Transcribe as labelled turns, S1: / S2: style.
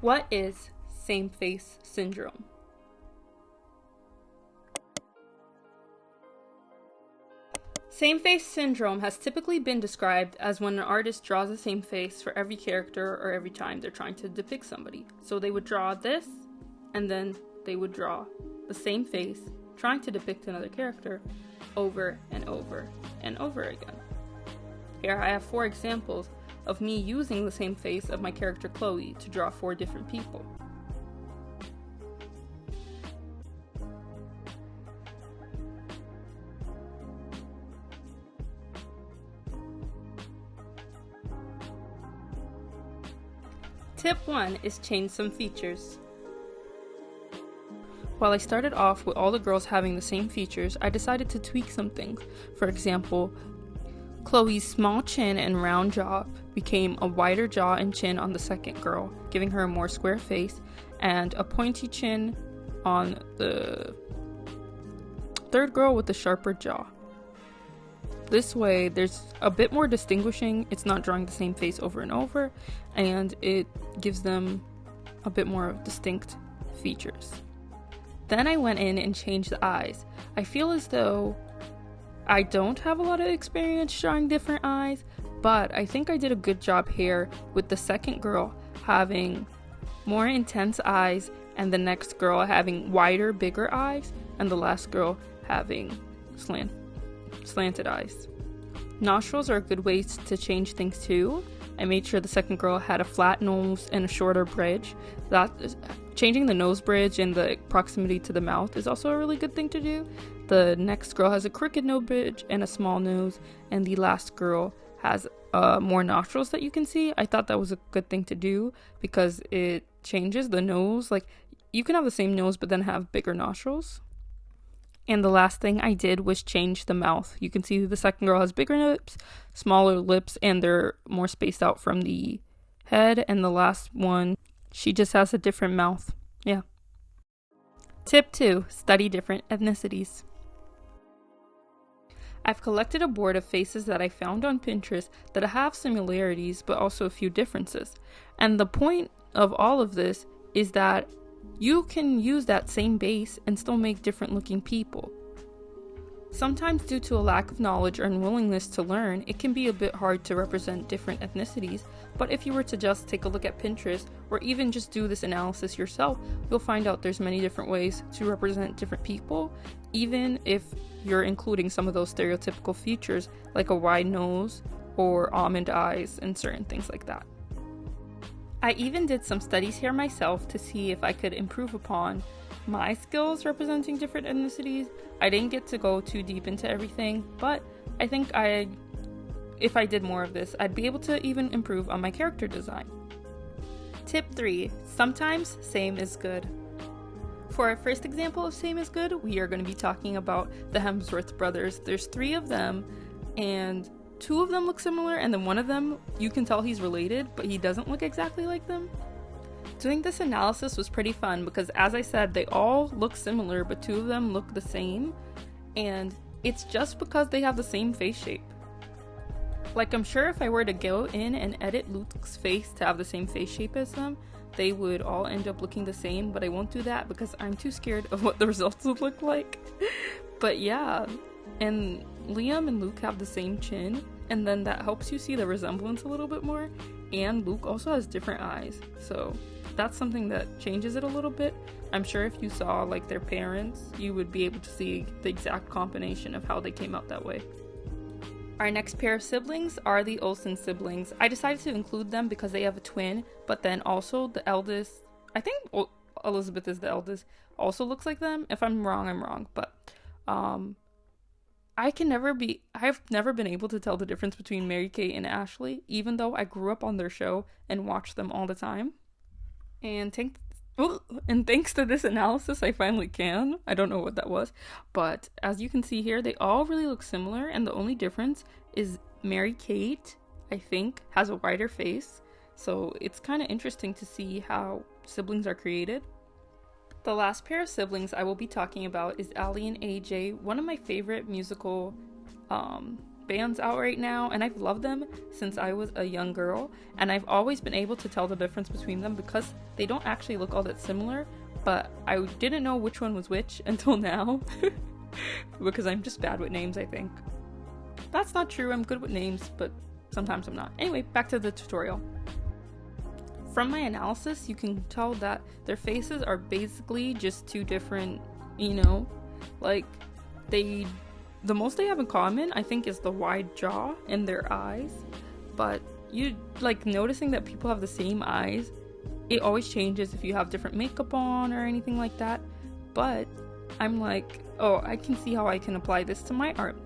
S1: What is same-face syndrome? Same-face syndrome has typically been described as when an artist draws the same face for every character or every time they're trying to depict somebody. So they would draw this, and then they would draw the same face, trying to depict another character, over and over and over again. Here I have 4 examples of me using the same face of my character Chloe to draw 4 different people. Tip 1 is change some features. While I started off with all the girls having the same features, I decided to tweak some things. For example, Chloe's small chin and round jaw became a wider jaw and chin on the second girl, giving her a more square face, and a pointy chin on the third girl with a sharper jaw. This way, there's a bit more distinguishing. It's not drawing the same face over and over, and it gives them a bit more distinct features. Then I went in and changed the eyes. I feel as though I don't have a lot of experience drawing different eyes, but I think I did a good job here with the second girl having more intense eyes and the next girl having wider, bigger eyes, and the last girl having slanted eyes. Nostrils are a good way to change things too. I made sure the second girl had a flat nose and a shorter bridge. Changing the nose bridge and the proximity to the mouth is also a really good thing to do. The next girl has a crooked nose bridge and a small nose, and the last girl has more nostrils that you can see. I thought that was a good thing to do because it changes the nose. Like, you can have the same nose but then have bigger nostrils. And the last thing I did was change the mouth. You can see the second girl has bigger lips, smaller lips, and they're more spaced out from the head. And the last one, she just has a different mouth. Yeah. Tip 2, study different ethnicities. I've collected a board of faces that I found on Pinterest that have similarities but also a few differences. And the point of all of this is that you can use that same base and still make different looking people. Sometimes due to a lack of knowledge or unwillingness to learn, it can be a bit hard to represent different ethnicities, but if you were to just take a look at Pinterest or even just do this analysis yourself, you'll find out there's many different ways to represent different people, even if you're including some of those stereotypical features like a wide nose or almond eyes and certain things like that. I even did some studies here myself to see if I could improve upon my skills representing different ethnicities. I didn't get to go too deep into everything, but I think if I did more of this, I'd be able to even improve on my character design. Tip 3, sometimes same is good. For our first example of same is good, we are going to be talking about the Hemsworth brothers. There's 3 of them, and 2 of them look similar, and then one of them, you can tell he's related, but he doesn't look exactly like them. Doing this analysis was pretty fun because, as I said, they all look similar, but 2 of them look the same, and it's just because they have the same face shape. Like, I'm sure if I were to go in and edit Luke's face to have the same face shape as them, they would all end up looking the same, but I won't do that because I'm too scared of what the results would look like. But yeah, and Liam and Luke have the same chin, and then that helps you see the resemblance a little bit more, and Luke also has different eyes, so that's something that changes it a little bit. I'm sure if you saw like their parents, you would be able to see the exact combination of how they came out that way. Our next pair of siblings are the Oolsen siblings. I decided to include them because they have a twin, but then also the eldest, I think Elizabeth is the eldest, also looks like them. If I'm wrong, I'm wrong, but I've never been able to tell the difference between Mary-Kate and Ashley, even though I grew up on their show and watched them all the time. And thanks to this analysis, I finally can. I don't know what that was. But as you can see here, they all really look similar. And the only difference is Mary-Kate, I think, has a wider face. So it's kind of interesting to see how siblings are created. The last pair of siblings I will be talking about is Allie and AJ, one of my favorite musical bands out right now, and I've loved them since I was a young girl, and I've always been able to tell the difference between them because they don't actually look all that similar, but I didn't know which one was which until now. Because I'm just bad with names, I think. That's not true, I'm good with names, but sometimes I'm not. Anyway, back to the tutorial. From my analysis, you can tell that their faces are basically just two different, like, the most they have in common, I think, is the wide jaw and their eyes. But you, like, noticing that people have the same eyes, it always changes if you have different makeup on or anything like that. But I'm like, oh, I can see how I can apply this to my art.